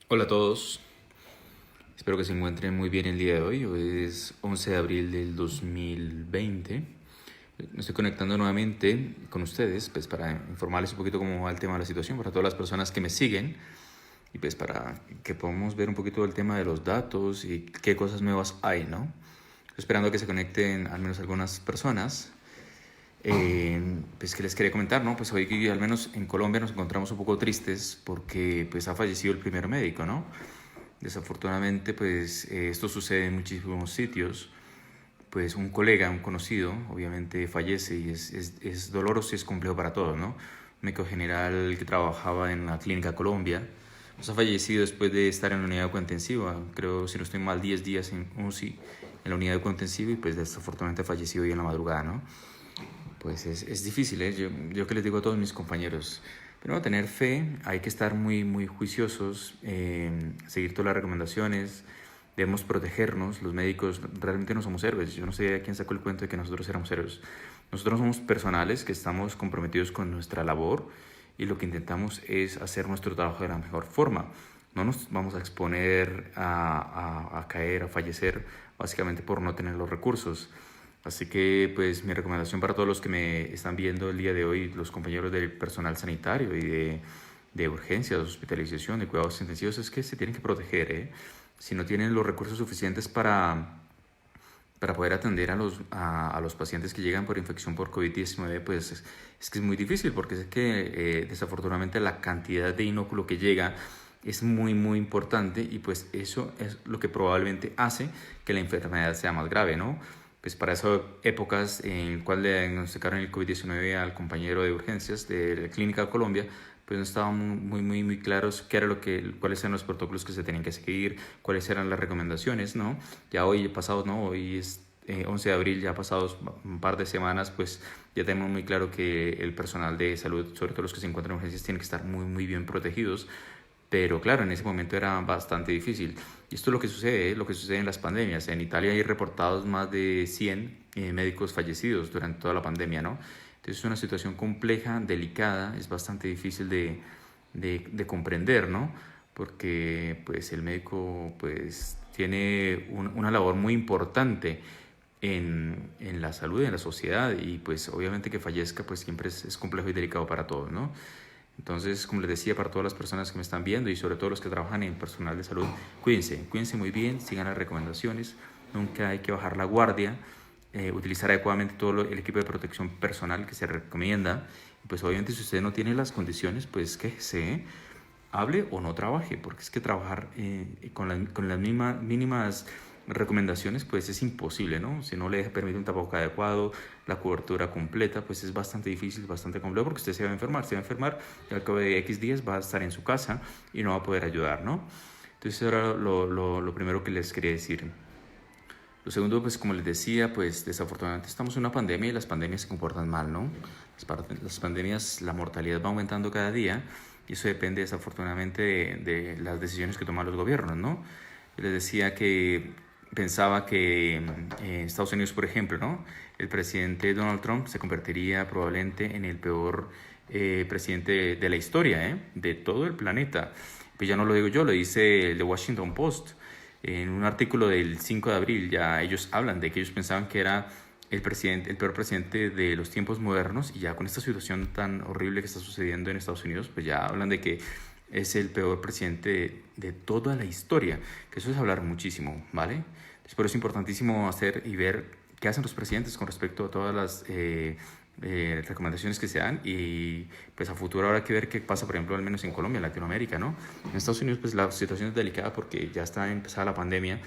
Hola a todos, espero que se encuentren muy bien el día de hoy. Hoy es 11 de abril del 2020. Me estoy conectando nuevamente con ustedes pues, para informarles un poquito cómo va el tema de la situación, para todas las personas que me siguen y pues para que podamos ver un poquito el tema de los datos y qué cosas nuevas hay, ¿no? Estoy esperando que se conecten al menos algunas personas. Pues que les quería comentar, ¿no? Pues hoy al menos en Colombia nos encontramos un poco tristes porque pues ha fallecido el primer médico, ¿no? Desafortunadamente, pues esto sucede en muchísimos sitios. Pues un colega, un conocido, obviamente fallece y es doloroso y es complejo para todos, ¿no? Un médico general que trabajaba en la Clínica Colombia, pues ha fallecido después de estar en la unidad de cuidado intensiva, creo, si no estoy mal, 10 días en UCI, en la unidad de cuidado intensivo y pues desafortunadamente ha fallecido hoy en la madrugada, ¿no? Pues es difícil, ¿eh? Yo que les digo a todos mis compañeros, pero tener fe, hay que estar muy juiciosos, seguir todas las recomendaciones, debemos protegernos, los médicos realmente no somos héroes, yo no sé a quién sacó el cuento de que nosotros éramos héroes, nosotros somos personales que estamos comprometidos con nuestra labor y lo que intentamos es hacer nuestro trabajo de la mejor forma, no nos vamos a exponer a caer, a fallecer, básicamente por no tener los recursos. Así que pues mi recomendación para todos los que me están viendo el día de hoy, los compañeros del personal sanitario y de urgencias, hospitalización, de cuidados intensivos, es que se tienen que proteger, ¿eh? Si no tienen los recursos suficientes para poder atender a los pacientes que llegan por infección por COVID-19, pues es que es muy difícil porque es que desafortunadamente la cantidad de inóculo que llega es muy importante y pues eso es lo que probablemente hace que la enfermedad sea más grave, ¿no? Pues para esas épocas en cual le diagnosticaron el COVID-19 al compañero de urgencias de la Clínica Colombia, pues no estaban muy claros qué era cuáles eran los protocolos que se tenían que seguir, cuáles eran las recomendaciones, ¿no? Ya hoy pasado, ¿no? Hoy es 11 de abril, ya pasados un par de semanas, pues ya tenemos muy claro que el personal de salud, sobre todo los que se encuentran en urgencias, tienen que estar muy bien protegidos. Pero claro, en ese momento era bastante difícil. Y esto es lo que sucede, lo que sucede en las pandemias. En Italia hay reportados más de 100 médicos fallecidos durante toda la pandemia, ¿no? Entonces es una situación compleja, delicada, es bastante difícil de comprender, ¿no? Porque pues el médico pues tiene una labor muy importante en la salud, en la sociedad y pues obviamente que fallezca pues siempre es complejo y delicado para todos, ¿no? Entonces, como les decía, para todas las personas que me están viendo y sobre todo los que trabajan en personal de salud, cuídense muy bien, sigan las recomendaciones, nunca hay que bajar la guardia, utilizar adecuadamente el equipo de protección personal que se recomienda. Y pues obviamente si usted no tiene las condiciones, pues que se hable o no trabaje, porque es que trabajar con las mínimas recomendaciones pues es imposible, ¿no? Si no le permite un tapaboca adecuado, la cobertura completa, pues es bastante difícil, bastante complejo porque usted se va a enfermar y al cabo de X días va a estar en su casa y no va a poder ayudar, ¿no? Entonces ahora lo primero que les quería decir. Lo segundo, pues como les decía, pues desafortunadamente estamos en una pandemia y las pandemias se comportan mal, ¿no? Las pandemias, la mortalidad va aumentando cada día y eso depende desafortunadamente de las decisiones que toman los gobiernos, ¿no? Yo les decía que pensaba que en Estados Unidos, por ejemplo, ¿no? El presidente Donald Trump se convertiría probablemente en el peor presidente de la historia, ¿eh? De todo el planeta. Pues ya no lo digo yo, lo dice el The Washington Post. En un artículo del 5 de abril ya ellos hablan de que ellos pensaban que era el peor presidente de los tiempos modernos y ya con esta situación tan horrible que está sucediendo en Estados Unidos, pues ya hablan de que es el peor presidente de toda la historia, que eso es hablar muchísimo, ¿vale? Entonces, por eso es importantísimo hacer y ver qué hacen los presidentes con respecto a todas las recomendaciones que se dan y pues a futuro habrá que ver qué pasa, por ejemplo, al menos en Colombia, en Latinoamérica, ¿no? En Estados Unidos pues la situación es delicada porque ya está empezada la pandemia.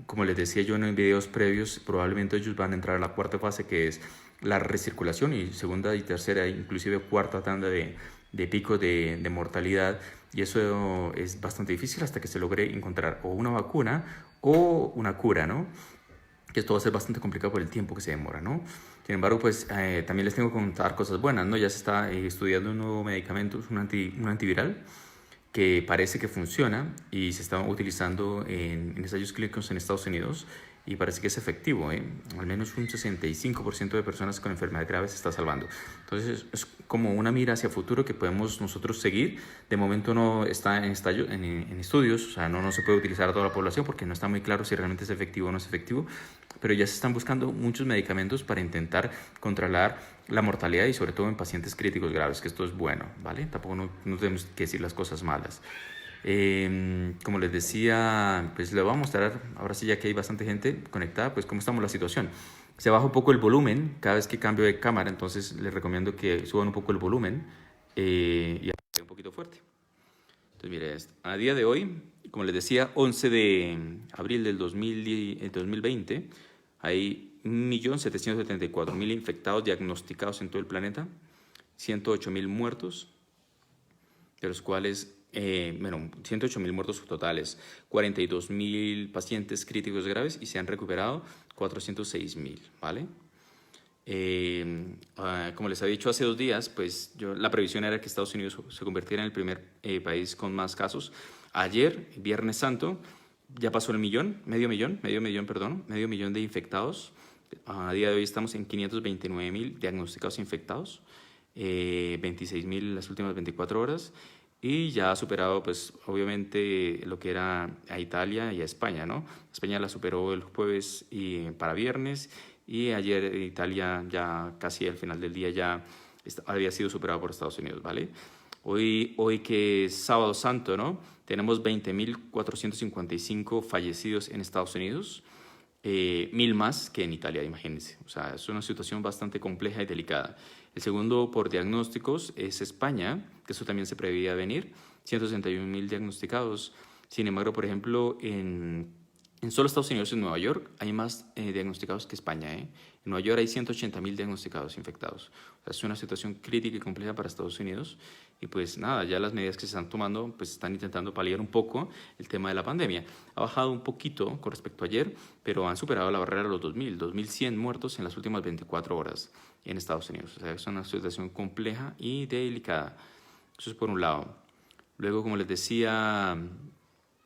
Como les decía yo en videos previos, probablemente ellos van a entrar a la cuarta fase que es la recirculación y segunda y tercera, inclusive cuarta tanda de pico de mortalidad y eso es bastante difícil hasta que se logre encontrar o una vacuna o una cura, ¿no? Que esto va a ser bastante complicado por el tiempo que se demora, ¿no? Sin embargo, pues también les tengo que contar cosas buenas, ¿no? Ya se está estudiando un nuevo medicamento, un antiviral, que parece que funciona y se está utilizando en ensayos clínicos en Estados Unidos y parece que es efectivo, ¿eh? Al menos un 65% de personas con enfermedades graves se está salvando. Entonces es como una mira hacia futuro que podemos nosotros seguir. De momento no está en estudios, o sea, no se puede utilizar a toda la población porque no está muy claro si realmente es efectivo o no es efectivo, pero ya se están buscando muchos medicamentos para intentar controlar la mortalidad y sobre todo en pacientes críticos graves, que esto es bueno, ¿vale? Tampoco no tenemos que decir las cosas malas. Como les decía, pues les voy a mostrar, ahora sí ya que hay bastante gente conectada, pues cómo estamos la situación. Se baja un poco el volumen cada vez que cambio de cámara, entonces les recomiendo que suban un poco el volumen y un poquito fuerte. Entonces, mire, a día de hoy, como les decía, 11 de abril del 2020, hay 1.774.000 infectados diagnosticados en todo el planeta, 108.000 muertos, de los cuales, 108.000 muertos totales, 42.000 pacientes críticos graves y se han recuperado 406.000, ¿vale? Como les había dicho hace 2 días, pues la previsión era que Estados Unidos se convirtiera en el primer país con más casos. Ayer, Viernes Santo, ya pasó el medio millón de infectados. A día de hoy estamos en 529.000 diagnosticados infectados, 26.000 las últimas 24 horas y ya ha superado, pues obviamente, lo que era a Italia y a España, ¿no? España la superó el jueves y para viernes, y ayer Italia ya casi al final del día ya había sido superado por Estados Unidos, ¿vale? Hoy que es Sábado Santo, ¿no? Tenemos 20.455 fallecidos en Estados Unidos, 1.000 más que en Italia, imagínense. O sea, es una situación bastante compleja y delicada. El segundo por diagnósticos es España, que eso también se preveía venir, 161.000 diagnosticados. Sin embargo, por ejemplo, en solo Estados Unidos, en Nueva York, hay más diagnosticados que España, ¿eh? En Nueva York hay 180.000 diagnosticados infectados. O sea, es una situación crítica y compleja para Estados Unidos. Y pues nada, ya las medidas que se están tomando pues están intentando paliar un poco el tema de la pandemia. Ha bajado un poquito con respecto a ayer, pero han superado la barrera de los 2.100 muertos en las últimas 24 horas en Estados Unidos. O sea, es una situación compleja y delicada. Eso es por un lado. Luego, como les decía,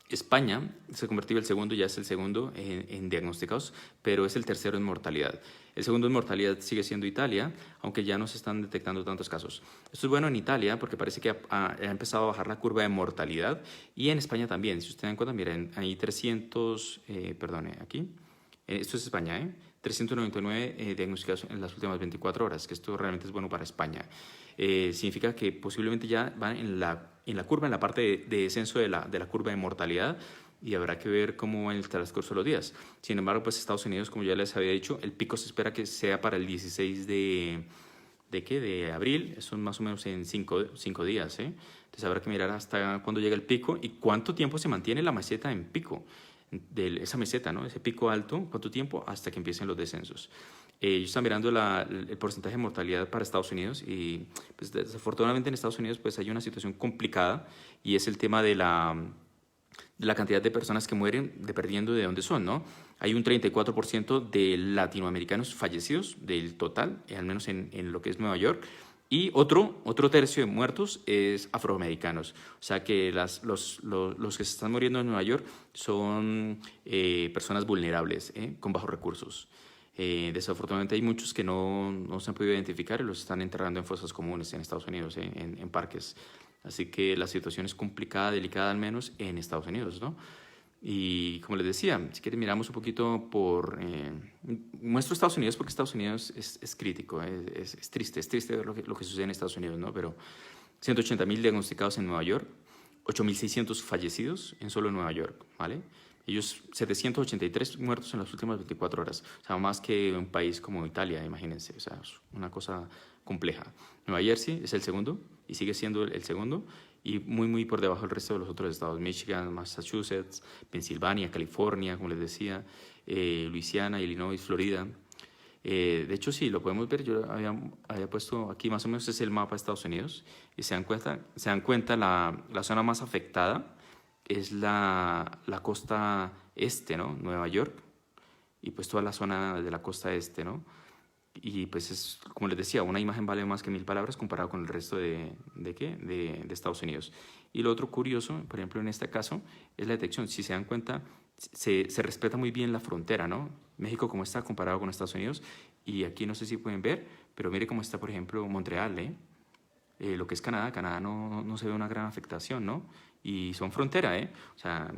España se convirtió en el segundo, ya es el segundo en diagnosticados, pero es el tercero en mortalidad. El segundo en mortalidad sigue siendo Italia, aunque ya no se están detectando tantos casos. Esto es bueno en Italia porque parece que ha empezado a bajar la curva de mortalidad, y en España también. Si ustedes dan cuenta, miren, hay 300, aquí, esto es España, 399 diagnosticados en las últimas 24 horas, que esto realmente es bueno para España. Significa que posiblemente ya van en la curva, en la parte de descenso de la curva de mortalidad, y habrá que ver cómo va en el transcurso de los días. Sin embargo, pues Estados Unidos, como ya les había dicho, el pico se espera que sea para el 16 de abril, eso es más o menos en 5 días, ¿eh? Entonces habrá que mirar hasta cuándo llega el pico y cuánto tiempo se mantiene la meseta en pico, esa meseta, ¿no? Ese pico alto, cuánto tiempo hasta que empiecen los descensos. Yo estaba mirando el porcentaje de mortalidad para Estados Unidos y pues, desafortunadamente en Estados Unidos pues hay una situación complicada, y es el tema de la cantidad de personas que mueren dependiendo de dónde son, ¿no? Hay un 34% de latinoamericanos fallecidos del total, al menos en lo que es Nueva York, y otro tercio de muertos es afroamericanos. O sea que los que se están muriendo en Nueva York son personas vulnerables, con bajos recursos. Desafortunadamente hay muchos que no se han podido identificar y los están enterrando en fosas comunes en Estados Unidos, en parques. Así que la situación es complicada, delicada al menos en Estados Unidos, ¿no? Y como les decía, si quieren miramos un poquito muestro Estados Unidos porque Estados Unidos es crítico, es triste ver lo que sucede en Estados Unidos, ¿no? Pero 180.000 diagnosticados en Nueva York, 8.600 fallecidos en solo Nueva York, ¿vale? Ellos 783 muertos en las últimas 24 horas, o sea, más que un país como Italia, imagínense, o sea, es una cosa compleja. Nueva Jersey es el segundo y sigue siendo el segundo, y muy por debajo del resto de los otros estados: Michigan, Massachusetts, Pensilvania, California, como les decía, Luisiana, Illinois, Florida. De hecho, sí, lo podemos ver. Yo había puesto aquí más o menos es el mapa de Estados Unidos, y se dan cuenta la zona más afectada es la costa este, ¿no? Nueva York, y pues toda la zona de la costa este, ¿no? Y pues es, como les decía, una imagen vale más que 1.000 palabras comparado con el resto de Estados Unidos. Y lo otro curioso, por ejemplo, en este caso, es la detección. Si se dan cuenta, se respeta muy bien la frontera, ¿no? México cómo está comparado con Estados Unidos, y aquí no sé si pueden ver, pero mire cómo está, por ejemplo, Montreal, ¿eh? Lo que es Canadá, Canadá no se ve una gran afectación, ¿no? Y son frontera, ¿eh? O sea,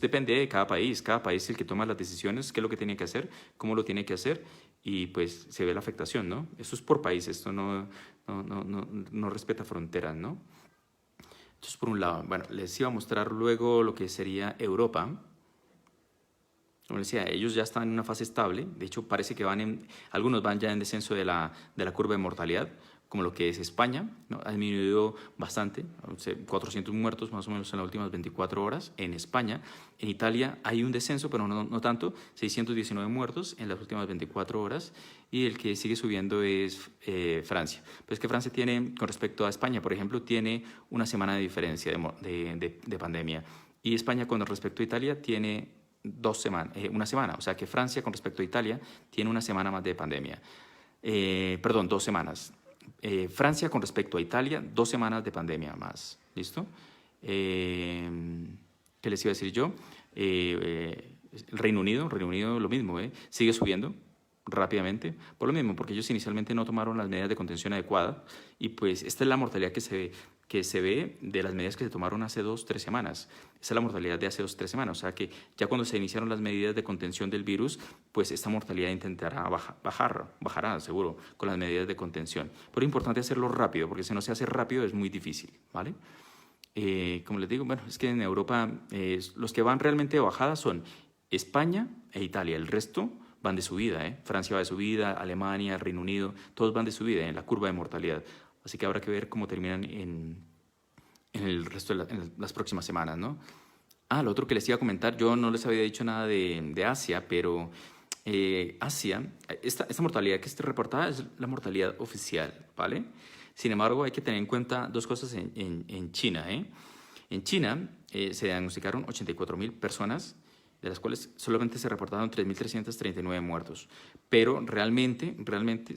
depende de cada país es el que toma las decisiones, qué es lo que tiene que hacer, cómo lo tiene que hacer, y pues se ve la afectación, ¿no? Esto es por país, esto no respeta fronteras, ¿no? Entonces, por un lado, bueno, les iba a mostrar luego lo que sería Europa. Como les decía, ellos ya están en una fase estable. De hecho, parece que algunos van ya en descenso de la curva de mortalidad, como lo que es España, ¿no? Ha disminuido bastante, 400 muertos más o menos en las últimas 24 horas en España. En Italia hay un descenso, pero no tanto, 619 muertos en las últimas 24 horas. Y el que sigue subiendo es Francia. Pues que Francia tiene, con respecto a España, por ejemplo, tiene una semana de diferencia de pandemia. Y España, con respecto a Italia, tiene una semana. O sea que Francia, con respecto a Italia, tiene una semana más de pandemia. Perdón, 2 semanas. Francia, con respecto a Italia, 2 semanas de pandemia más. ¿Listo? ¿Qué les iba a decir yo? El Reino Unido lo mismo, sigue subiendo rápidamente, por lo mismo, porque ellos inicialmente no tomaron las medidas de contención adecuadas, y pues esta es la mortalidad que se ve de las medidas que se tomaron hace 2-3 semanas. Esa es la mortalidad de hace 2-3 semanas. O sea que ya cuando se iniciaron las medidas de contención del virus, pues esta mortalidad intentará bajará seguro con las medidas de contención. Pero es importante hacerlo rápido, porque si no se hace rápido es muy difícil, ¿vale? Como les digo, bueno, es que en Europa los que van realmente de bajada son España e Italia. El resto van de subida, Francia va de subida, Alemania, Reino Unido, todos van de subida en la curva de mortalidad. Así que habrá que ver cómo terminan en el resto en las próximas semanas, ¿no? Lo otro que les iba a comentar, yo no les había dicho nada de Asia, pero Asia, esta mortalidad que está reportada es la mortalidad oficial, ¿vale? Sin embargo, hay que tener en cuenta dos cosas en China, ¿eh? En China se diagnosticaron 84.000 personas, de las cuales solamente se reportaron 3.339 muertos. Pero realmente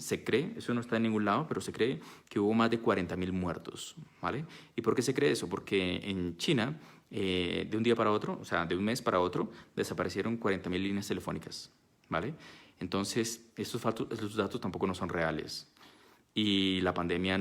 se cree, eso no está en ningún lado, pero se cree que hubo más de 40.000 muertos, ¿vale? ¿Y por qué se cree eso? Porque en China, de un día para otro, o sea, de un mes para otro, desaparecieron 40.000 líneas telefónicas, ¿vale? Entonces, estos datos tampoco no son reales. Y la pandemia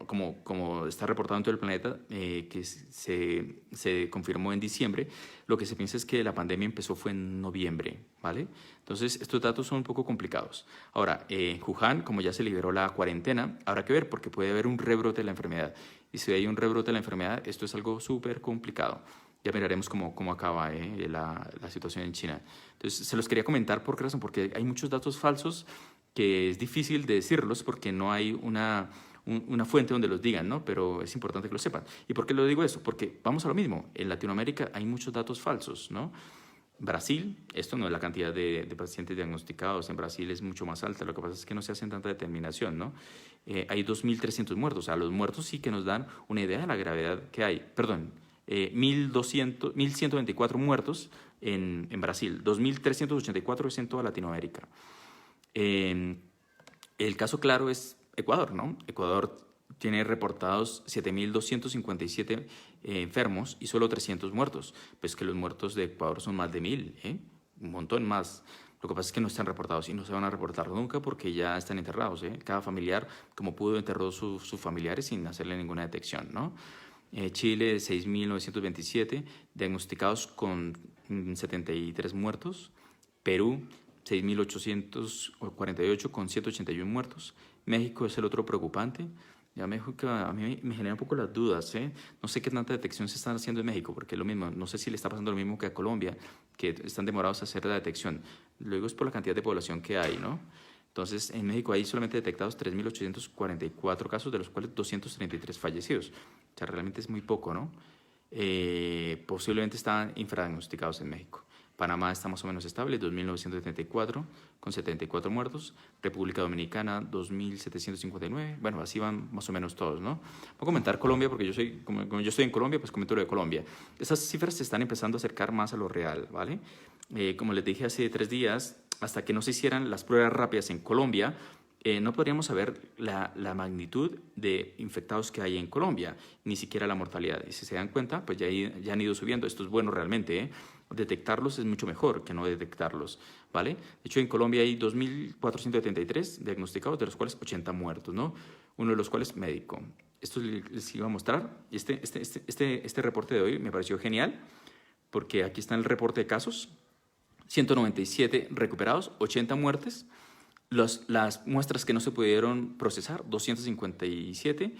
como está reportado en todo el planeta, que se confirmó en diciembre, lo que se piensa es que la pandemia empezó fue en noviembre, ¿vale? Entonces, estos datos son un poco complicados. Ahora, en Wuhan, como ya se liberó la cuarentena, habrá que ver porque puede haber un rebrote de la enfermedad. Y si hay un rebrote de la enfermedad, esto es algo súper complicado. Ya miraremos cómo acaba la situación en China. Entonces, se los quería comentar por qué razón, porque hay muchos datos falsos que es difícil de decirlos porque no hay una fuente donde los digan, ¿no? Pero es importante que lo sepan. ¿Y por qué lo digo eso? Porque vamos a lo mismo. En Latinoamérica hay muchos datos falsos, ¿no? Brasil, esto no es la cantidad de pacientes diagnosticados, en Brasil es mucho más alta, lo que pasa es que no se hacen tanta determinación, ¿no? Hay 2.300 muertos, o sea, los muertos sí que nos dan una idea de la gravedad que hay. Perdón, 1.124 muertos en Brasil, 2.384 es en toda Latinoamérica. El caso claro es Ecuador, ¿no? Ecuador tiene reportados 7.257 enfermos y solo 300 muertos. Pues que los muertos de Ecuador son más de 1.000, un montón más. Lo que pasa es que no están reportados y no se van a reportar nunca porque ya están enterrados, Cada familiar, como pudo, enterró sus familiares sin hacerle ninguna detección, ¿no? Chile, 6.927 diagnosticados con 73 muertos. Perú, 6.848 con 181 muertos. México es el otro preocupante. Ya México a mí me genera un poco las dudas, No sé qué tanta detección se están haciendo en México, porque es lo mismo, no sé si le está pasando lo mismo que a Colombia, que están demorados a hacer la detección. Luego es por la cantidad de población que hay, ¿no? Entonces, en México hay solamente detectados 3.844 casos, de los cuales 233 fallecidos. O sea, realmente es muy poco, ¿no? Posiblemente están infradiagnosticados en México. Panamá está más o menos estable, 2.974, con 74 muertos. República Dominicana, 2.759. Bueno, así van más o menos todos, ¿no? Voy a comentar Colombia porque como yo estoy en Colombia, pues comento lo de Colombia. Esas cifras se están empezando a acercar más a lo real, ¿vale? Como les dije hace 3 días, hasta que no se hicieran las pruebas rápidas en Colombia, no podríamos saber la magnitud de infectados que hay en Colombia, ni siquiera la mortalidad. Y si se dan cuenta, pues ya han ido subiendo. Esto es bueno realmente, ¿eh? Detectarlos es mucho mejor que no detectarlos, ¿vale? De hecho, en Colombia hay 2.473 diagnosticados, de los cuales 80 muertos, ¿no? Uno de los cuales médico. Esto les iba a mostrar. Este reporte de hoy me pareció genial, porque aquí está el reporte de casos. 197 recuperados, 80 muertes. Las muestras que no se pudieron procesar, 257.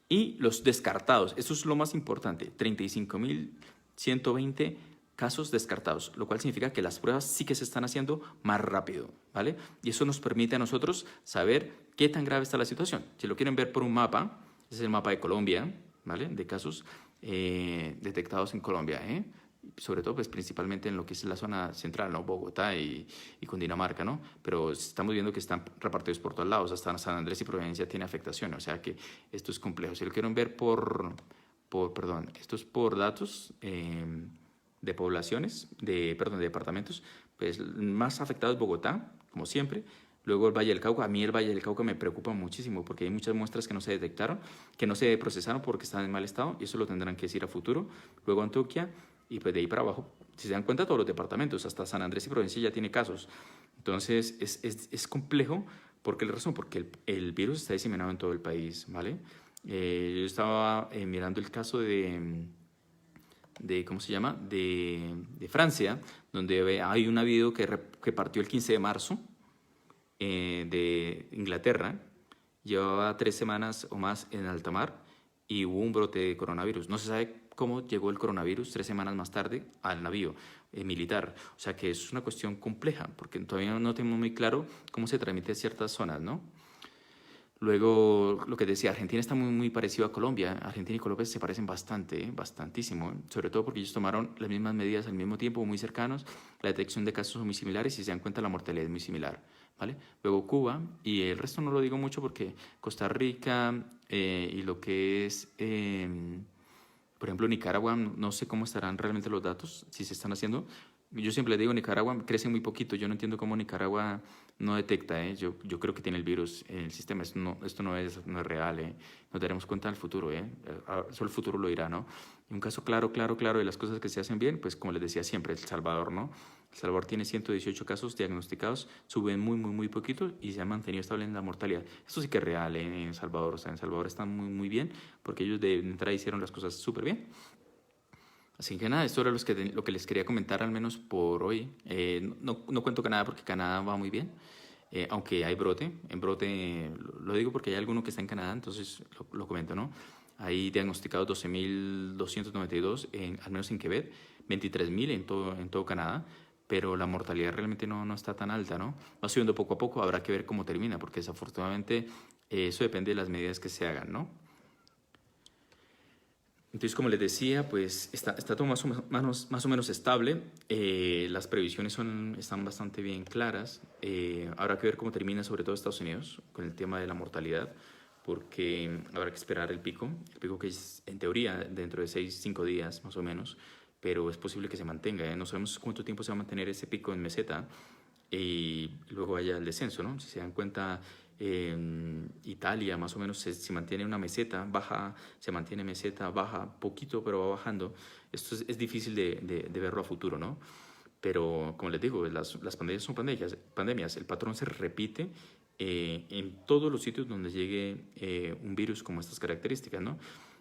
Y los descartados, eso es lo más importante, 35.120 casos descartados, lo cual significa que las pruebas sí que se están haciendo más rápido, ¿vale? Y eso nos permite a nosotros saber qué tan grave está la situación. Si lo quieren ver por un mapa, ese es el mapa de Colombia, ¿vale? De casos detectados en Colombia, ¿eh? Sobre todo, pues principalmente en lo que es la zona central, ¿no? Bogotá y Cundinamarca, ¿no? Pero estamos viendo que están repartidos por todos lados, hasta San Andrés y Providencia tiene afectación, o sea que esto es complejo. Si lo quieren ver perdón, esto es por datos de poblaciones, perdón, de departamentos, pues más afectado es Bogotá, como siempre. Luego el Valle del Cauca. A mí el Valle del Cauca me preocupa muchísimo porque hay muchas muestras que no se detectaron, que no se procesaron porque están en mal estado y eso lo tendrán que decir a futuro. Luego Antioquia y pues de ahí para abajo, si se dan cuenta, todos los departamentos, hasta San Andrés y Providencia ya tiene casos. Entonces es complejo. ¿Por qué la razón? Porque el virus está diseminado en todo el país, ¿vale? Yo estaba mirando el caso ¿cómo se llama? De Francia, donde hay un avión que partió el 15 de marzo de Inglaterra, llevaba 3 semanas o más en alta mar y hubo un brote de coronavirus. No se sabe cómo llegó el coronavirus 3 semanas más tarde al navío militar. O sea que es una cuestión compleja, porque todavía no tenemos muy claro cómo se transmite en ciertas zonas, ¿no? Luego, lo que decía, Argentina está muy, muy parecido a Colombia. Argentina y Colombia se parecen bastante, bastantísimo, sobre todo porque ellos tomaron las mismas medidas al mismo tiempo, muy cercanos. La detección de casos son muy similares y si se dan cuenta la mortalidad es muy similar, ¿vale? Luego Cuba y el resto no lo digo mucho porque Costa Rica y lo que es, por ejemplo, Nicaragua, no sé cómo estarán realmente los datos, si se están haciendo. Yo siempre le digo, Nicaragua crece muy poquito. Yo no entiendo cómo Nicaragua no detecta, ¿eh? Yo creo que tiene el virus en el sistema. Esto no es real, ¿eh? Nos daremos cuenta del futuro, ¿eh? Solo el futuro lo dirá, ¿no? Y un caso claro de las cosas que se hacen bien, pues como les decía siempre, El Salvador, ¿no? El Salvador tiene 118 casos diagnosticados, suben muy, muy, muy poquito y se ha mantenido estable en la mortalidad. Esto sí que es real, ¿eh? En El Salvador. O sea, en El Salvador están muy, muy bien porque ellos de entrada hicieron las cosas súper bien. Así que nada, esto era lo que les quería comentar al menos por hoy. No cuento Canadá porque Canadá va muy bien, aunque hay brote. En brote, lo digo porque hay alguno que está en Canadá, entonces lo comento, ¿no? Hay diagnosticados 12.292, al menos en Quebec, 23.000 en todo Canadá, pero la mortalidad realmente no está tan alta, ¿no? Va subiendo poco a poco, habrá que ver cómo termina, porque desafortunadamente eso depende de las medidas que se hagan, ¿no? Entonces, como les decía, pues está todo más o menos estable. Las previsiones están bastante bien claras. Habrá que ver cómo termina, sobre todo Estados Unidos, con el tema de la mortalidad, porque habrá que esperar el pico que es, en teoría, dentro de 5 días, más o menos, pero es posible que se mantenga, ¿eh? No sabemos cuánto tiempo se va a mantener ese pico en meseta y luego haya el descenso, ¿no? Si se dan cuenta, en Italia más o menos se mantiene una meseta, baja, se mantiene meseta, baja, poquito pero va bajando. Esto es difícil de verlo a futuro, ¿no? Pero como les digo, las pandemias son pandemias, el patrón se repite en todos los sitios donde llegue un virus con estas características, ¿no?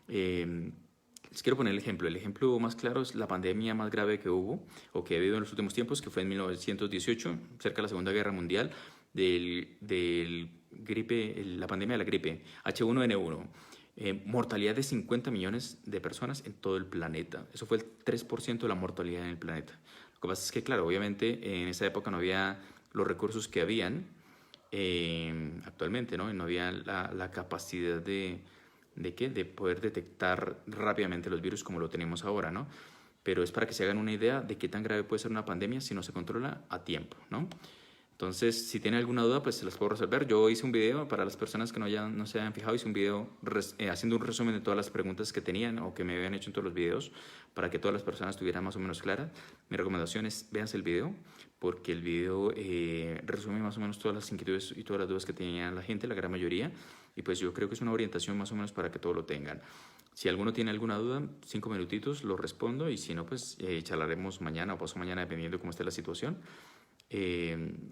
Les quiero poner el ejemplo más claro es la pandemia más grave que hubo o que ha habido en los últimos tiempos, que fue en 1918, cerca de la Segunda Guerra Mundial, del gripe, la pandemia de la gripe, H1N1. Mortalidad de 50 millones de personas en todo el planeta. Eso fue el 3% de la mortalidad en el planeta. Lo que pasa es que, claro, obviamente en esa época no había los recursos que habían actualmente, ¿no? Y no había la capacidad de poder detectar rápidamente los virus como lo tenemos ahora, ¿no? Pero es para que se hagan una idea de qué tan grave puede ser una pandemia si no se controla a tiempo, ¿no? Entonces, si tienen alguna duda, pues se las puedo resolver. Yo hice un video, para las personas que no se hayan fijado, hice un video haciendo un resumen de todas las preguntas que tenían o que me habían hecho en todos los videos, para que todas las personas estuvieran más o menos claras. Mi recomendación es, véanse el video, porque el video resume más o menos todas las inquietudes y todas las dudas que tenía la gente, la gran mayoría, y pues yo creo que es una orientación más o menos para que todo lo tengan. Si alguno tiene alguna duda, 5 minutitos, lo respondo, y si no, pues charlaremos mañana o pasado mañana, dependiendo cómo esté la situación.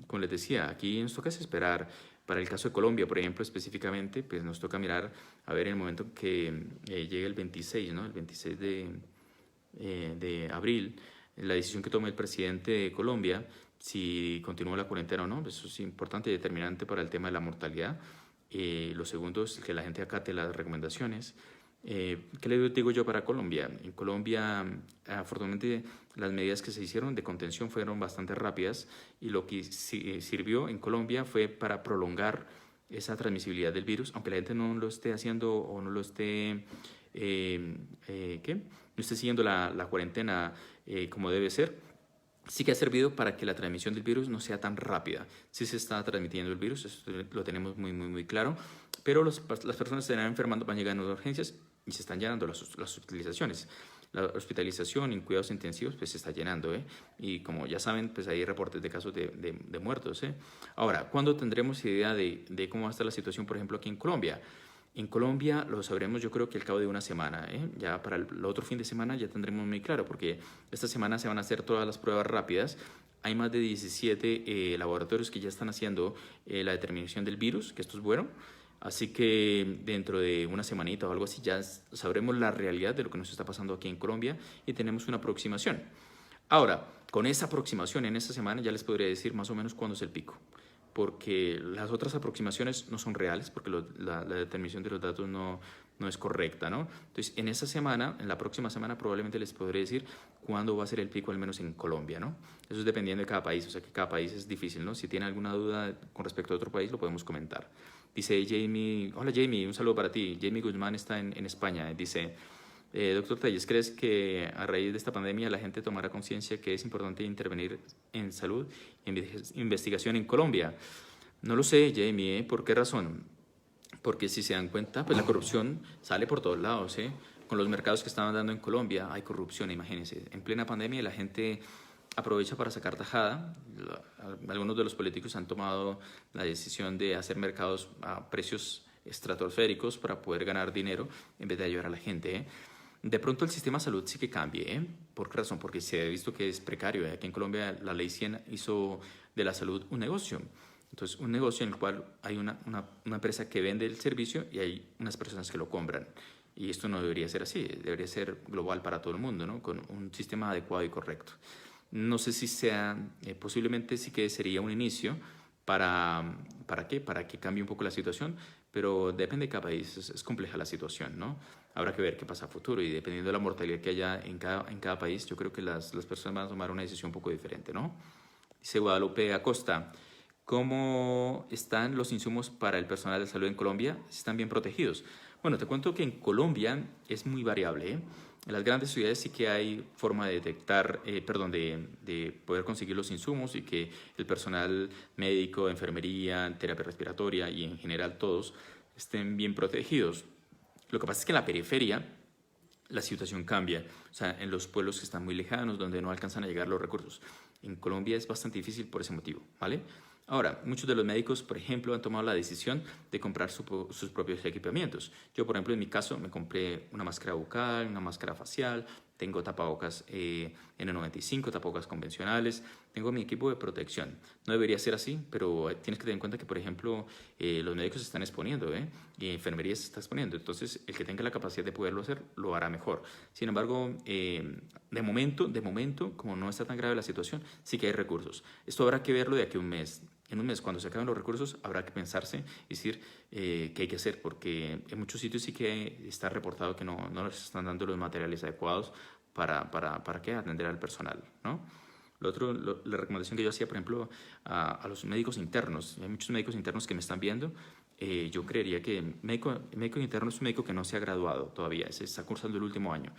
Como les decía, aquí nos toca esperar. Para el caso de Colombia, por ejemplo, específicamente, pues nos toca mirar a ver en el momento que llegue el 26, ¿no? El 26 de abril, la decisión que tome el presidente de Colombia, si continúa la cuarentena o no. Eso es importante y determinante para el tema de la mortalidad. Lo segundo es que la gente acate las recomendaciones. ¿Qué le digo yo para Colombia? En Colombia, afortunadamente, las medidas que se hicieron de contención fueron bastante rápidas, y lo que sirvió en Colombia fue para prolongar esa transmisibilidad del virus, aunque la gente no lo esté haciendo o no lo esté, ¿qué? No esté siguiendo la cuarentena como debe ser. Sí que ha servido para que la transmisión del virus no sea tan rápida. Sí se está transmitiendo el virus, eso lo tenemos muy claro, pero las personas se están enfermando, van llegando a urgencias y se están llenando las hospitalizaciones. La hospitalización en cuidados intensivos pues se está llenando, y como ya saben, pues hay reportes de casos de muertos. Ahora, ¿cuándo tendremos idea de cómo va a estar la situación, por ejemplo, aquí en Colombia? En Colombia lo sabremos, yo creo que al cabo de una semana. Ya para el otro fin de semana ya tendremos muy claro, porque esta semana se van a hacer todas las pruebas rápidas. Hay más de 17 laboratorios que ya están haciendo la determinación del virus, que esto es bueno. Así que dentro de una semanita o algo así ya sabremos la realidad de lo que nos está pasando aquí en Colombia y tenemos una aproximación. Ahora, con esa aproximación en esta semana ya les podría decir más o menos cuándo es el pico, porque las otras aproximaciones no son reales, porque la determinación de los datos no es correcta, ¿no? Entonces, en esa semana, en la próxima semana, probablemente les podré decir cuándo va a ser el pico, al menos en Colombia, ¿no? Eso es dependiendo de cada país, o sea que cada país es difícil, ¿no? Si tienen alguna duda con respecto a otro país, lo podemos comentar. Dice Jamie, hola Jamie, un saludo para ti. Jamie Guzmán está en España. Dice, doctor Telles, ¿crees que a raíz de esta pandemia la gente tomará conciencia que es importante intervenir en salud y investigación en Colombia? No lo sé, Jamie, ¿por qué razón? Porque si se dan cuenta, pues la corrupción sale por todos lados, Con los mercados que estaban dando en Colombia hay corrupción, imagínense. En plena pandemia la gente aprovecha para sacar tajada. Algunos de los políticos han tomado la decisión de hacer mercados a precios estratosféricos para poder ganar dinero en vez de ayudar a la gente. De pronto el sistema de salud sí que cambie. ¿Por qué razón? Porque se ha visto que es precario. Aquí en Colombia la Ley 100 hizo de la salud un negocio. Entonces, un negocio en el cual hay una empresa que vende el servicio y hay unas personas que lo compran. Y esto no debería ser así, debería ser global para todo el mundo, ¿no? Con un sistema adecuado y correcto. No sé si sea, posiblemente sí que sería un inicio ¿para qué? Para que cambie un poco la situación, pero depende de cada país, es compleja la situación, ¿no? Habrá que ver qué pasa a futuro, y dependiendo de la mortalidad que haya en cada país, yo creo que las personas van a tomar una decisión un poco diferente, ¿no? Dice Guadalupe Acosta, ¿cómo están los insumos para el personal de salud en Colombia? ¿Están bien protegidos? Bueno, te cuento que en Colombia es muy variable. En las grandes ciudades sí que hay forma de detectar, de poder conseguir los insumos, y que el personal médico, enfermería, terapia respiratoria y en general todos estén bien protegidos. Lo que pasa es que en la periferia la situación cambia, o sea, en los pueblos que están muy lejanos, donde no alcanzan a llegar los recursos. En Colombia es bastante difícil por ese motivo, ¿vale? Ahora, muchos de los médicos, por ejemplo, han tomado la decisión de comprar sus propios equipamientos. Yo, por ejemplo, en mi caso, me compré una máscara bucal, una máscara facial, tengo tapabocas N95, tapabocas convencionales, tengo mi equipo de protección. No debería ser así, pero tienes que tener en cuenta que, por ejemplo, los médicos se están exponiendo, y enfermería se está exponiendo. Entonces, el que tenga la capacidad de poderlo hacer, lo hará mejor. Sin embargo, de momento, como no está tan grave la situación, sí que hay recursos. Esto habrá que verlo de aquí a un mes. En un mes, cuando se acaben los recursos, habrá que pensarse y decir qué hay que hacer, porque en muchos sitios sí que está reportado que no les están dando los materiales adecuados para ¿qué? Atender al personal, ¿no? La recomendación que yo hacía, por ejemplo, a los médicos internos, hay muchos médicos internos que me están viendo. Yo creería que médico interno es un médico que no se ha graduado todavía, se está cursando el último año.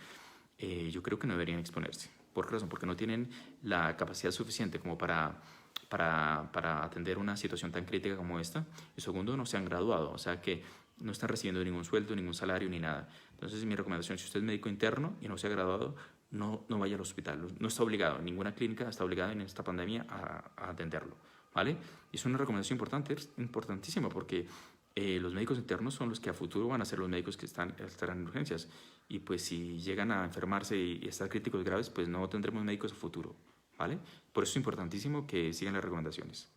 Yo creo que no deberían exponerse. ¿Por qué razón? Porque no tienen la capacidad suficiente como para para atender una situación tan crítica como esta. Y segundo, no se han graduado, o sea que no están recibiendo ningún sueldo, ningún salario ni nada. Entonces mi recomendación, si usted es médico interno y no se ha graduado, no vaya al hospital, no está obligado, ninguna clínica está obligada en esta pandemia a atenderlo, ¿vale? Y es una recomendación importante, importantísima, porque los médicos internos son los que a futuro van a ser los médicos que estarán en urgencias. Y pues si llegan a enfermarse y estar críticos graves, pues no tendremos médicos a futuro, ¿vale? Por eso es importantísimo que sigan las recomendaciones.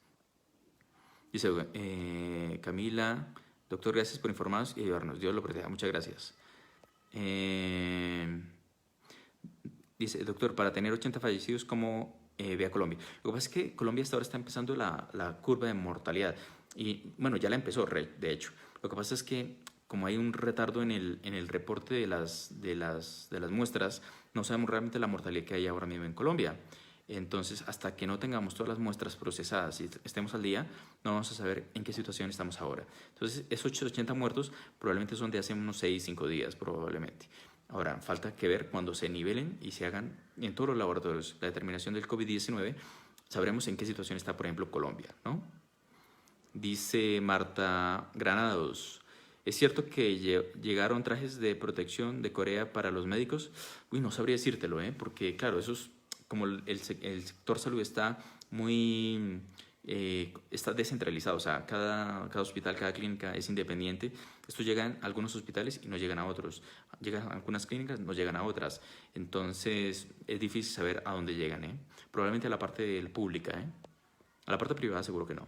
Dice Camila, doctor, gracias por informarnos y ayudarnos. Dios lo proteja. Muchas gracias. Dice, doctor, para tener 80 fallecidos, ¿cómo ve a Colombia? Lo que pasa es que Colombia hasta ahora está empezando la curva de mortalidad. Y bueno, ya la empezó, de hecho. Lo que pasa es que como hay un retardo en el reporte de las muestras, no sabemos realmente la mortalidad que hay ahora mismo en Colombia. Entonces, hasta que no tengamos todas las muestras procesadas y estemos al día, no vamos a saber en qué situación estamos ahora. Entonces, esos 80 muertos probablemente son de hace unos 6, 5 días, probablemente. Ahora, falta que ver cuando se nivelen y se hagan en todos los laboratorios la determinación del COVID-19, sabremos en qué situación está, por ejemplo, Colombia, ¿no? Dice Marta Granados, ¿es cierto que llegaron trajes de protección de Corea para los médicos? Uy, no sabría decírtelo, porque claro, eso es como el sector salud está muy está descentralizado, o sea, cada hospital, cada clínica es independiente. Esto llegan a algunos hospitales y no llegan a otros. Llegan a algunas clínicas, no llegan a otras. Entonces, es difícil saber a dónde llegan, Probablemente a la parte pública, A la parte privada seguro que no.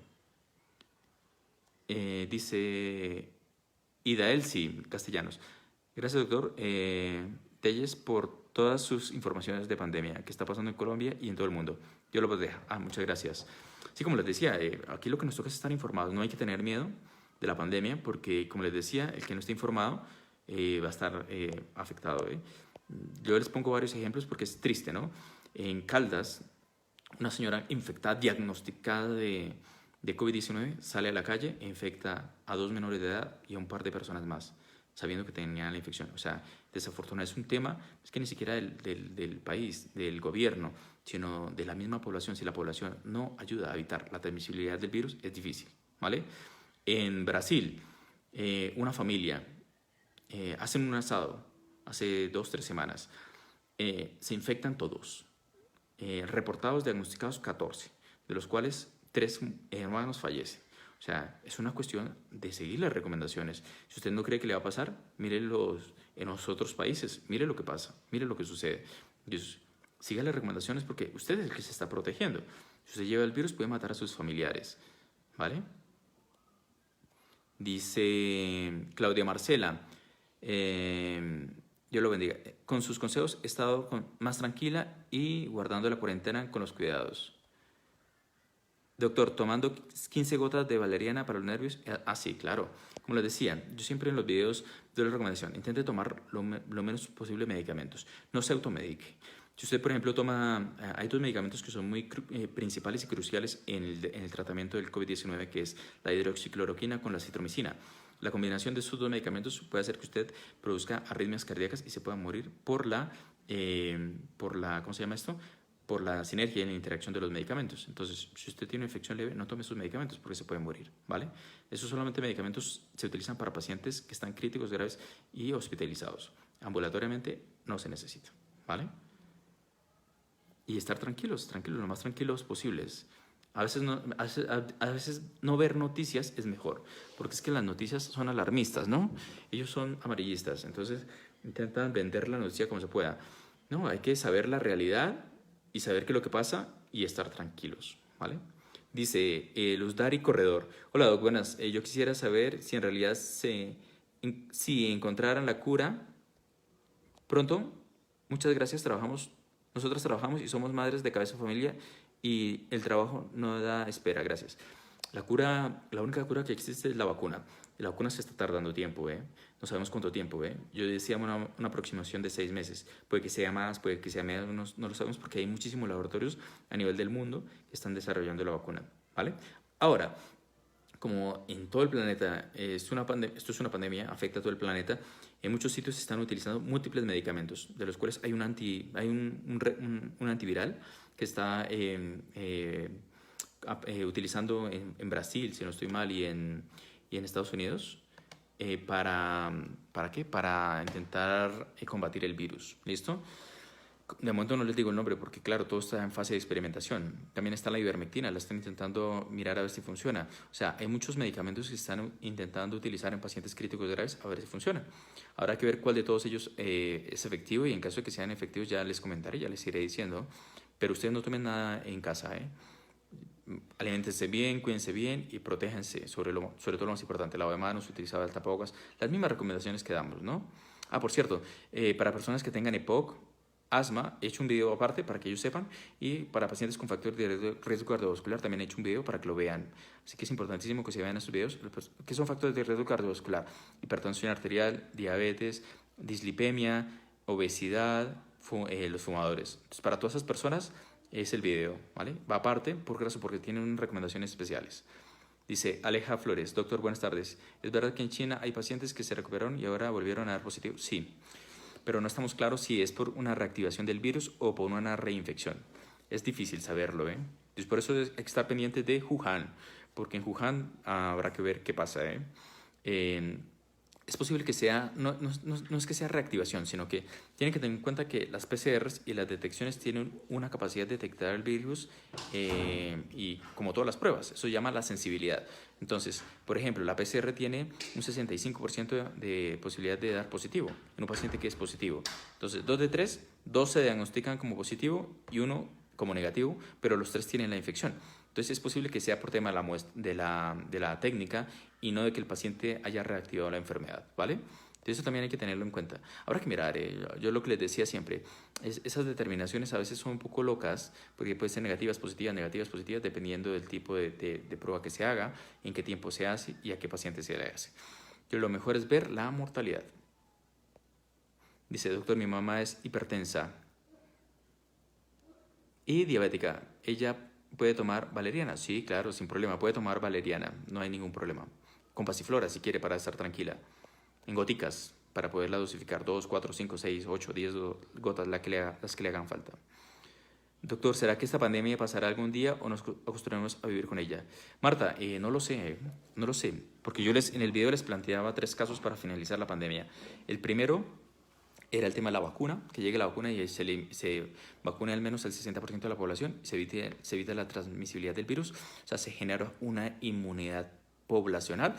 Dice Ida Elsie Castellanos. Gracias, doctor Telles, por todas sus informaciones de pandemia que está pasando en Colombia y en todo el mundo. Yo lo proteja. Muchas gracias. Sí, como les decía, aquí lo que nos toca es estar informados. No hay que tener miedo de la pandemia porque, como les decía, el que no esté informado va a estar afectado. Yo les pongo varios ejemplos porque es triste, ¿no? En Caldas, una señora infectada, diagnosticada de COVID-19, sale a la calle e infecta a 2 menores de edad y a un par de personas más, sabiendo que tenían la infección. O sea, desafortunadamente es un tema, es que ni siquiera del país, del gobierno, sino de la misma población. Si la población no ayuda a evitar la transmisibilidad del virus, es difícil, ¿vale? En Brasil, una familia hacen un asado hace 2 o 3 semanas, se infectan todos, reportados, diagnosticados 14, de los cuales 3 hermanos fallecen. O sea, es una cuestión de seguir las recomendaciones. Si usted no cree que le va a pasar, mire en los otros países, mire lo que pasa, mire lo que sucede. Entonces, siga las recomendaciones porque usted es el que se está protegiendo. Si usted lleva el virus, puede matar a sus familiares, ¿vale? Dice Claudia Marcela, Dios lo bendiga. Con sus consejos he estado más tranquila y guardando la cuarentena con los cuidados. Doctor, tomando 15 gotas de valeriana para los nervios. Sí, claro. Como les decía, yo siempre en los videos doy la recomendación, intente tomar lo menos posible medicamentos. No se automedique. Si usted, por ejemplo, toma, hay 2 medicamentos que son muy principales y cruciales en el tratamiento del COVID-19, que es la hidroxicloroquina con la citromicina. La combinación de estos 2 medicamentos puede hacer que usted produzca arritmias cardíacas y se pueda morir por la ¿cómo se llama esto? Por la sinergia y la interacción de los medicamentos. Entonces, si usted tiene una infección leve, no tome sus medicamentos porque se puede morir, ¿vale? Esos solamente medicamentos se utilizan para pacientes que están críticos, graves y hospitalizados. Ambulatoriamente no se necesita, ¿vale? Y estar tranquilos, lo más tranquilos posibles. A veces no ver noticias es mejor, porque es que las noticias son alarmistas, ¿no? Ellos son amarillistas, entonces intentan vender la noticia como se pueda. No, hay que saber la realidad y saber qué es lo que pasa y estar tranquilos, ¿vale? Dice Luzdari Corredor. Hola, Doc, buenas. Yo quisiera saber si en realidad si encontraran la cura pronto. Muchas gracias, nosotras trabajamos y somos madres de cabeza de familia y el trabajo no da espera, gracias. La única cura que existe es la vacuna. Y la vacuna se está tardando tiempo, No sabemos cuánto tiempo, Yo decía una aproximación de 6 meses. Puede que sea más, puede que sea menos, no lo sabemos porque hay muchísimos laboratorios a nivel del mundo que están desarrollando la vacuna, ¿vale? Ahora, como en todo el planeta esto es una pandemia, afecta a todo el planeta, en muchos sitios se están utilizando múltiples medicamentos, de los cuales hay un antiviral que está utilizando en Brasil, si no estoy mal, y en Estados Unidos, ¿para qué? Para intentar combatir el virus. ¿Listo? De momento no les digo el nombre porque, claro, todo está en fase de experimentación. También está la ivermectina, la están intentando mirar a ver si funciona. O sea, hay muchos medicamentos que están intentando utilizar en pacientes críticos graves a ver si funciona. Habrá que ver cuál de todos ellos es efectivo y en caso de que sean efectivos ya les comentaré, ya les iré diciendo. Pero ustedes no tomen nada en casa, ¿eh? Aliméntense bien, cuídense bien y protéjanse, sobre todo lo más importante, lavado de manos, utilizado el tapabocas, las mismas recomendaciones que damos, ¿no? Ah, por cierto, para personas que tengan EPOC, asma, he hecho un video aparte para que ellos sepan, y para pacientes con factor de riesgo cardiovascular también he hecho un video para que lo vean. Así que es importantísimo que se vean estos videos. ¿Qué son factores de riesgo cardiovascular? Hipertensión arterial, diabetes, dislipemia, obesidad, los fumadores. Entonces, para todas esas personas es el video, ¿vale? Va aparte porque tienen recomendaciones especiales. Dice Aleja Flores: doctor, buenas tardes. ¿Es verdad que en China hay pacientes que se recuperaron y ahora volvieron a dar positivo? Sí, pero no estamos claros si es por una reactivación del virus o por una reinfección. Es difícil saberlo, ¿eh? Entonces, por eso hay que estar pendiente de Wuhan, porque en Wuhan habrá que ver qué pasa, ¿eh? Es posible que sea, no es que sea reactivación, sino que tienen que tener en cuenta que las PCRs y las detecciones tienen una capacidad de detectar el virus y como todas las pruebas, eso se llama la sensibilidad. Entonces, por ejemplo, la PCR tiene un 65% de posibilidad de dar positivo en un paciente que es positivo. Entonces, 2 de 3, 2 se diagnostican como positivo y 1 como negativo, pero los 3 tienen la infección. Entonces es posible que sea por tema de la técnica y no de que el paciente haya reactivado la enfermedad, ¿vale? Entonces eso también hay que tenerlo en cuenta. Habrá que mirar, yo lo que les decía siempre, esas determinaciones a veces son un poco locas, porque pueden ser negativas, positivas, dependiendo del tipo de prueba que se haga, en qué tiempo se hace y a qué paciente se le hace. Pero lo mejor es ver la mortalidad. Dice, doctor, mi mamá es hipertensa y diabética. Ella ¿puede tomar valeriana? Sí, claro, sin problema. Puede tomar valeriana, no hay ningún problema. Con pasiflora, si quiere, para estar tranquila. En goticas, para poderla dosificar. 2, 4, 5, 6, 8, 10 gotas, las que le hagan falta. Doctor, ¿será que esta pandemia pasará algún día o nos acostumbraremos a vivir con ella? Marta, no lo sé, porque yo en el video les planteaba 3 casos para finalizar la pandemia. El primero era el tema de la vacuna, que llegue la vacuna y se vacune al menos el 60% de la población y se evita la transmisibilidad del virus, o sea, se genera una inmunidad poblacional.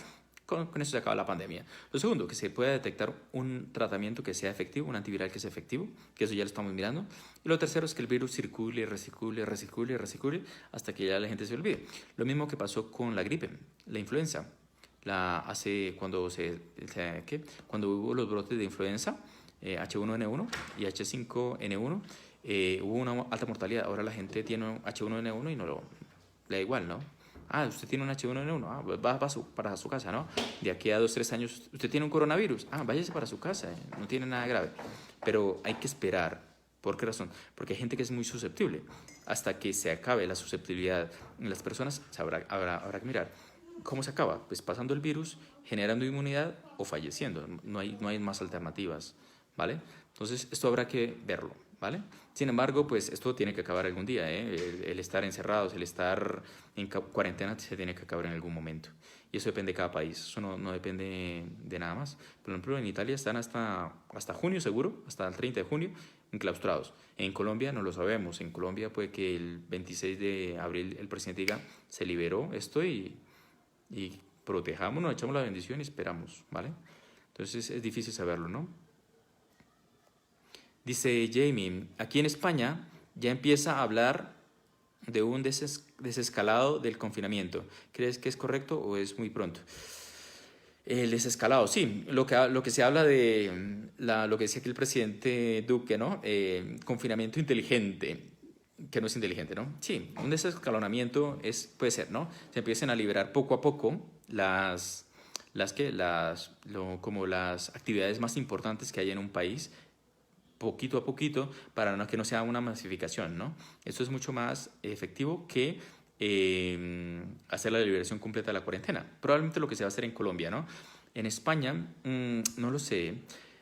Con eso se acaba la pandemia. Lo segundo, que se pueda detectar un tratamiento que sea efectivo, un antiviral que sea efectivo, que eso ya lo estamos mirando. Y lo tercero es que el virus circule hasta que ya la gente se olvide. Lo mismo que pasó con la gripe, la influenza. Cuando hubo los brotes de influenza, H1N1 y H5N1, hubo una alta mortalidad. Ahora la gente tiene H1N1 y le da igual, ¿no? Ah, usted tiene un H1N1, va para su casa, ¿no? De aquí a 2, 3 años, usted tiene un coronavirus, váyase para su casa, no tiene nada grave. Pero hay que esperar. ¿Por qué razón? Porque hay gente que es muy susceptible. Hasta que se acabe la susceptibilidad en las personas, habrá que mirar. ¿Cómo se acaba? Pues pasando el virus, generando inmunidad o falleciendo. No hay más alternativas, ¿vale? Entonces, esto habrá que verlo, ¿vale? Sin embargo, pues esto tiene que acabar algún día, ¿eh? El estar encerrados, el estar en cuarentena se tiene que acabar en algún momento. Y eso depende de cada país, eso no depende de nada más. Por ejemplo, en Italia están hasta junio seguro, hasta el 30 de junio, enclaustrados. En Colombia no lo sabemos. En Colombia puede que el 26 de abril el presidente diga, se liberó esto y protejámonos, echamos la bendición y esperamos, ¿vale? Entonces es difícil saberlo, ¿no? Dice Jamie, aquí en España ya empieza a hablar de un desescalado del confinamiento. ¿Crees que es correcto o es muy pronto? El desescalado, sí. Lo que se habla de lo que decía aquí el presidente Duque, ¿no? Confinamiento inteligente, que no es inteligente, ¿no? Sí, un desescalonamiento puede ser, ¿no? Se empiecen a liberar poco a poco como las actividades más importantes que hay en un país, poquito a poquito, para que no sea una masificación, ¿no? Eso es mucho más efectivo que hacer la liberación completa de la cuarentena. Probablemente lo que se va a hacer en Colombia, ¿no? En España, no lo sé.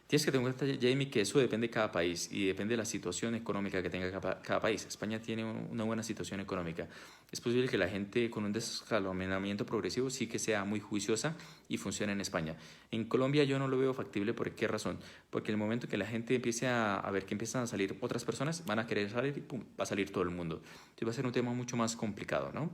Tienes que tener en cuenta, Jamie, que eso depende de cada país y depende de la situación económica que tenga cada país. España tiene una buena situación económica. Es posible que la gente con un desescalonamiento progresivo sí que sea muy juiciosa y funcione en España. En Colombia yo no lo veo factible. ¿Por qué razón? Porque el momento que la gente empiece a ver que empiezan a salir otras personas, van a querer salir y pum, va a salir todo el mundo. Entonces va a ser un tema mucho más complicado, ¿no?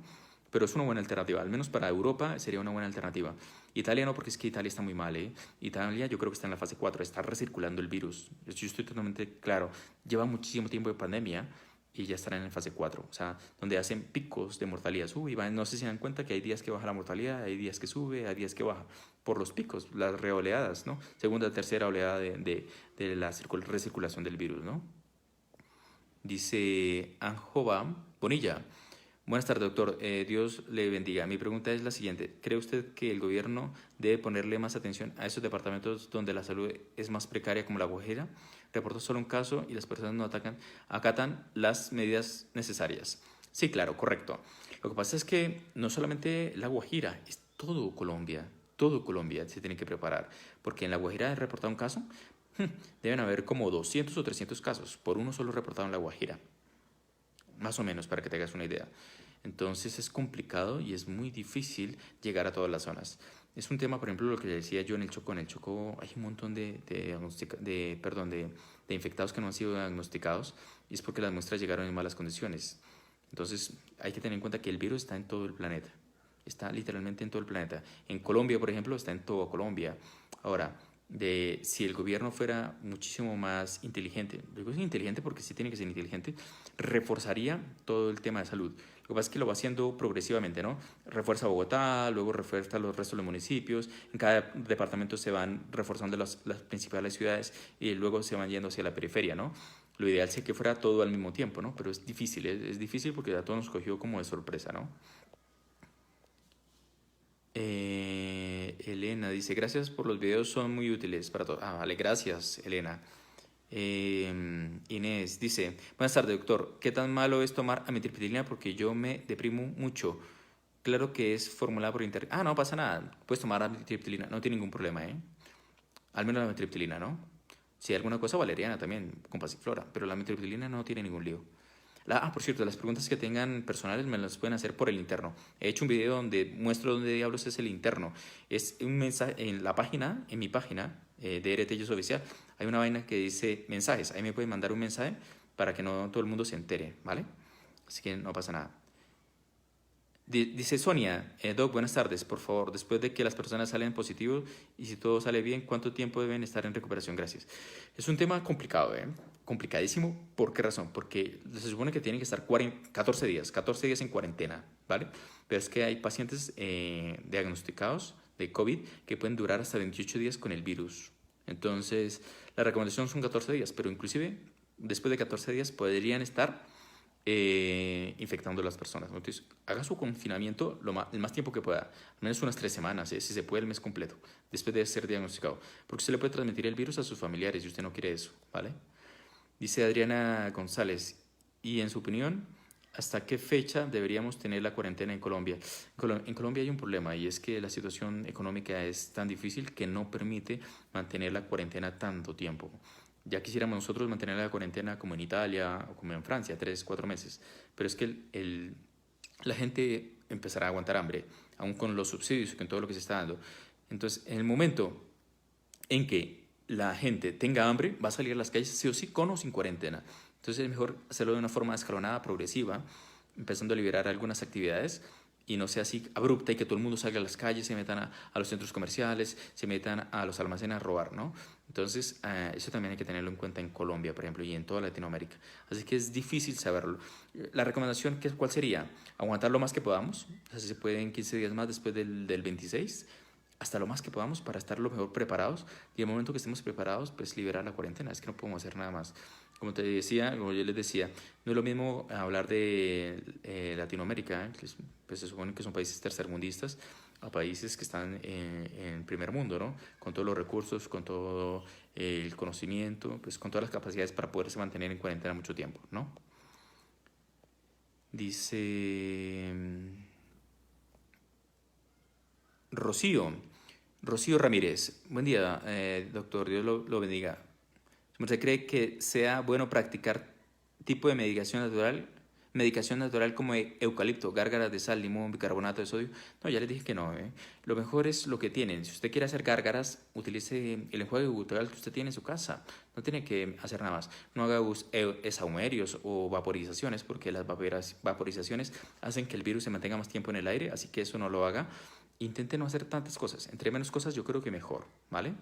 Pero es una buena alternativa, al menos para Europa sería una buena alternativa. Italia no, porque es que Italia está muy mal, ¿eh? Italia yo creo que está en la fase 4, está recirculando el virus. Yo estoy totalmente claro, lleva muchísimo tiempo de pandemia y ya estarán en fase 4, o sea, donde hacen picos de mortalidad, sube y va, no sé si se dan cuenta que hay días que baja la mortalidad, hay días que sube, hay días que baja, por los picos, las reoleadas, ¿no? Segunda, tercera oleada de la recirculación del virus, ¿no? Dice Anjova Bonilla. Buenas tardes, doctor. Dios le bendiga. Mi pregunta es la siguiente. ¿Cree usted que el gobierno debe ponerle más atención a esos departamentos donde la salud es más precaria, como La Guajira? Reportó solo un caso y las personas no acatan las medidas necesarias. Sí, claro, correcto. Lo que pasa es que no solamente La Guajira, es todo Colombia. Todo Colombia se tiene que preparar. Porque en La Guajira he reportado un caso. Deben haber como 200 o 300 casos por uno solo reportado en La Guajira. Más o menos, para que te hagas una idea. Entonces es complicado y es muy difícil llegar a todas las zonas. Es un tema, por ejemplo, lo que decía yo en el Chocó. En el Chocó hay un montón de infectados que no han sido diagnosticados y es porque las muestras llegaron en malas condiciones. Entonces hay que tener en cuenta que el virus está en todo el planeta. Está literalmente en todo el planeta. En Colombia, por ejemplo, está en toda Colombia. Ahora, si el gobierno fuera muchísimo más inteligente, digo es inteligente porque sí tiene que ser inteligente, reforzaría todo el tema de salud. Lo que pasa es que lo va haciendo progresivamente, ¿no? Refuerza Bogotá, luego refuerza los restos de los municipios, en cada departamento se van reforzando las principales ciudades y luego se van yendo hacia la periferia, ¿no? Lo ideal sería que fuera todo al mismo tiempo, ¿no? Pero es difícil, es difícil porque a todos nos cogió como de sorpresa, ¿no? Elena dice, gracias por los videos, son muy útiles para todos. Ah, vale, gracias, Elena. Inés dice, buenas tardes, doctor. ¿Qué tan malo es tomar amitriptilina? Porque yo me deprimo mucho. Claro que es formulada por internet. Ah, no pasa nada. Puedes tomar amitriptilina, no tiene ningún problema, ¿eh? Al menos la amitriptilina, ¿no? Si hay alguna cosa, valeriana también, con pasiflora. Pero la amitriptilina no tiene ningún lío. Por cierto, las preguntas que tengan personales me las pueden hacer por el interno. He hecho un video donde muestro dónde diablos es el interno. Es un mensaje en la página, en mi página de RT Oficial, hay una vaina que dice mensajes. Ahí me pueden mandar un mensaje para que no todo el mundo se entere, ¿vale? Así que no pasa nada. Dice Sonia, Doc, buenas tardes, por favor, después de que las personas salen positivos y si todo sale bien, ¿cuánto tiempo deben estar en recuperación? Gracias. Es un tema complicado, ¿eh? Complicadísimo. ¿Por qué razón? Porque se supone que tienen que estar 14 días en cuarentena, ¿vale? Pero es que hay pacientes diagnosticados de COVID que pueden durar hasta 28 días con el virus. Entonces, la recomendación son 14 días, pero inclusive después de 14 días podrían estar infectando a las personas. Entonces, haga su confinamiento el más tiempo que pueda, al menos unas 3 semanas, si se puede el mes completo, después de ser diagnosticado, porque usted le puede transmitir el virus a sus familiares y usted no quiere eso, ¿vale? Dice Adriana González, y en su opinión, ¿hasta qué fecha deberíamos tener la cuarentena en Colombia? En Colombia hay un problema y es que la situación económica es tan difícil que no permite mantener la cuarentena tanto tiempo. Ya quisiéramos nosotros mantener la cuarentena como en Italia o como en Francia, 3, 4 meses. Pero es que la gente empezará a aguantar hambre, aún con los subsidios y con todo lo que se está dando. Entonces, en el momento en que la gente tenga hambre, va a salir a las calles sí o sí, con o sin cuarentena. Entonces es mejor hacerlo de una forma escalonada, progresiva, empezando a liberar algunas actividades y no sea así abrupta y que todo el mundo salga a las calles, se metan a los centros comerciales, se metan a los almacenes a robar, ¿no? Entonces, eso también hay que tenerlo en cuenta en Colombia, por ejemplo, y en toda Latinoamérica. Así que es difícil saberlo. La recomendación, ¿cuál sería? Aguantar lo más que podamos, o sea, si se puede en 15 días más después del 26, hasta lo más que podamos para estar lo mejor preparados y en el momento que estemos preparados, pues liberar la cuarentena. Es que no podemos hacer nada más. Como te decía, como yo les decía, no es lo mismo hablar de Latinoamérica, que pues se supone que son países tercermundistas, a países que están en primer mundo, ¿no? Con todos los recursos, con todo el conocimiento, pues con todas las capacidades para poderse mantener en cuarentena mucho tiempo, ¿no? Dice Rocío, Rocío Ramírez, buen día, doctor, Dios lo bendiga. ¿Usted cree que sea bueno practicar tipo de medicación natural como eucalipto, gárgaras de sal, limón, bicarbonato de sodio? No, ya les dije que no. Lo mejor es lo que tienen. Si usted quiere hacer gárgaras, utilice el enjuague bucal que usted tiene en su casa. No tiene que hacer nada más. No haga sahumerios o vaporizaciones, porque las vaporizaciones hacen que el virus se mantenga más tiempo en el aire, así que eso no lo haga. Intente no hacer tantas cosas. Entre menos cosas yo creo que mejor, ¿vale?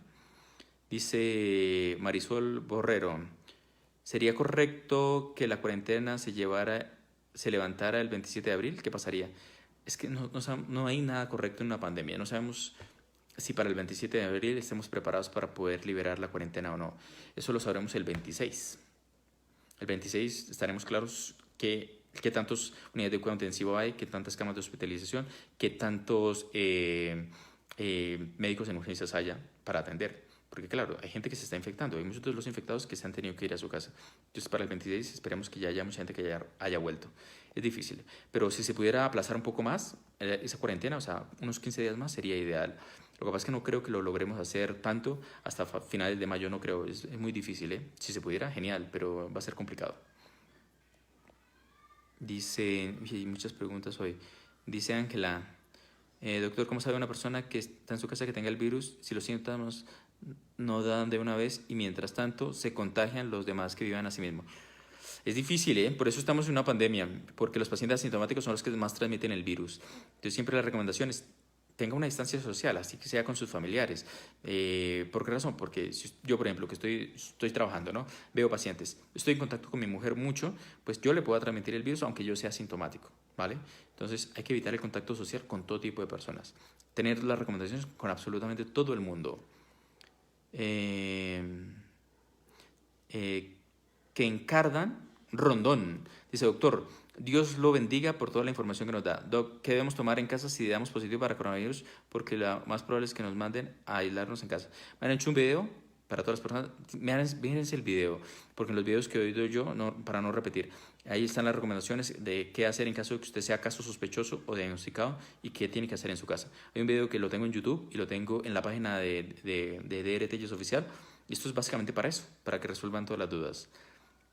Dice Marisol Borrero, ¿sería correcto que la cuarentena se levantara el 27 de abril? ¿Qué pasaría? Es que no hay nada correcto en una pandemia. No sabemos si para el 27 de abril estemos preparados para poder liberar la cuarentena o no. Eso lo sabremos el 26. El 26 estaremos claros qué tantas unidades de cuidado intensivo hay, qué tantas camas de hospitalización, qué tantos médicos en urgencias haya para atender. Porque claro, hay gente que se está infectando, hay muchos de los infectados que se han tenido que ir a su casa. Entonces para el 26 esperemos que ya haya mucha gente que haya vuelto. Es difícil, pero si se pudiera aplazar un poco más esa cuarentena, o sea, unos 15 días más sería ideal. Lo que pasa es que no creo que lo logremos hacer tanto hasta finales de mayo, no creo, es muy difícil, ¿eh? Si se pudiera, genial, pero va a ser complicado. Dice, hay muchas preguntas hoy. Dice Ángela, doctor, ¿cómo sabe una persona que está en su casa que tenga el virus si los síntomas no dan de una vez y mientras tanto se contagian los demás que vivan a sí mismos? Es difícil, ¿eh? Por eso estamos en una pandemia, porque los pacientes asintomáticos son los que más transmiten el virus. Entonces siempre la recomendación es tenga una distancia social, así que sea con sus familiares. ¿Por qué razón? Porque si yo, por ejemplo, que estoy trabajando, ¿no? Veo pacientes, estoy en contacto con mi mujer mucho, pues yo le puedo transmitir el virus aunque yo sea asintomático, ¿vale? Entonces hay que evitar el contacto social con todo tipo de personas. Tener las recomendaciones con absolutamente todo el mundo. Eh, que encardan Rondón. Dice, doctor, Dios lo bendiga por toda la información que nos da. Doc, ¿qué debemos tomar en casa si damos positivo para coronavirus? Porque lo más probable es que nos manden a aislarnos en casa. Me han hecho un video para todas las personas. Mírense el video, porque en los videos que he oído yo, para no repetir, ahí están las recomendaciones de qué hacer en caso de que usted sea caso sospechoso o diagnosticado y qué tiene que hacer en su casa. Hay un video que lo tengo en YouTube y lo tengo en la página de DRT Yes Oficial. Y esto es básicamente para eso, para que resuelvan todas las dudas.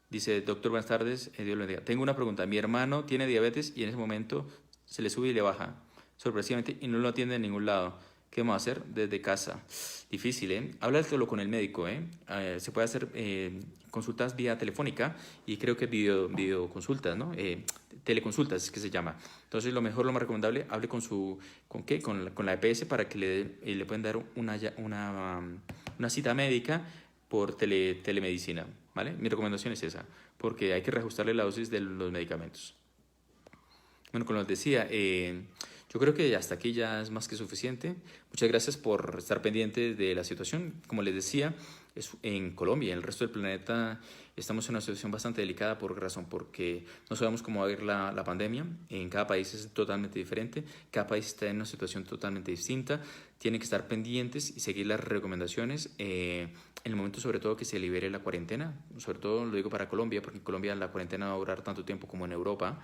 Dice, doctor, buenas tardes, Dios lo bendiga. Tengo una pregunta. Mi hermano tiene diabetes y en ese momento se le sube y le baja, sorpresivamente, y no lo atiende en ningún lado. ¿Qué vamos a hacer? Desde casa. Difícil, ¿eh? Háblatelo con el médico, ¿eh? Se puede hacer consultas vía telefónica y creo que videoconsultas, ¿no? Teleconsultas es que se llama. Entonces, lo mejor, lo más recomendable, hable ¿con qué? Con la EPS para que le puedan dar una cita médica por telemedicina, ¿vale? Mi recomendación es esa, porque hay que reajustarle la dosis de los medicamentos. Bueno, como les decía, yo creo que hasta aquí ya es más que suficiente. Muchas gracias por estar pendientes de la situación. Como les decía, en Colombia y en el resto del planeta estamos en una situación bastante delicada. ¿Por qué razón? Porque no sabemos cómo va a ir la pandemia. En cada país es totalmente diferente. Cada país está en una situación totalmente distinta. Tienen que estar pendientes y seguir las recomendaciones en el momento sobre todo que se libere la cuarentena. Sobre todo lo digo para Colombia, porque en Colombia la cuarentena no va a durar tanto tiempo como en Europa.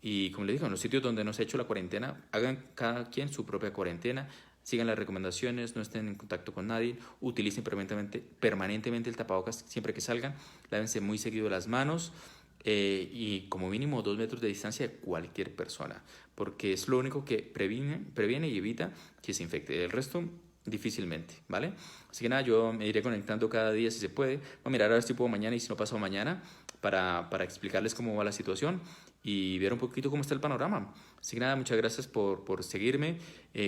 Y como les digo, en los sitios donde no se ha hecho la cuarentena, hagan cada quien su propia cuarentena, sigan las recomendaciones, no estén en contacto con nadie, utilicen permanentemente el tapabocas siempre que salgan, lávense muy seguido las manos y como mínimo 2 metros de distancia de cualquier persona, porque es lo único que previene y evita que se infecte. El resto, difícilmente, ¿vale? Así que nada, yo me iré conectando cada día si se puede. Voy a mirar a ver si puedo mañana y si no paso mañana para explicarles cómo va la situación y ver un poquito cómo está el panorama. Así que nada, muchas gracias por seguirme.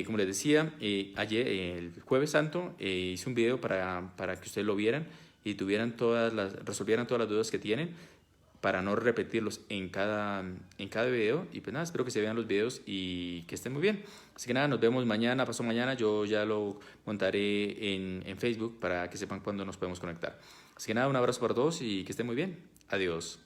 Como les decía, ayer, el Jueves Santo, hice un video para que ustedes lo vieran y resolvieran todas las dudas que tienen para no repetirlos en cada video. Y pues nada, espero que se vean los videos y que estén muy bien. Así que nada, nos vemos mañana, pasado mañana. Yo ya lo montaré en Facebook para que sepan cuándo nos podemos conectar. Así que nada, un abrazo para todos y que estén muy bien. Adiós.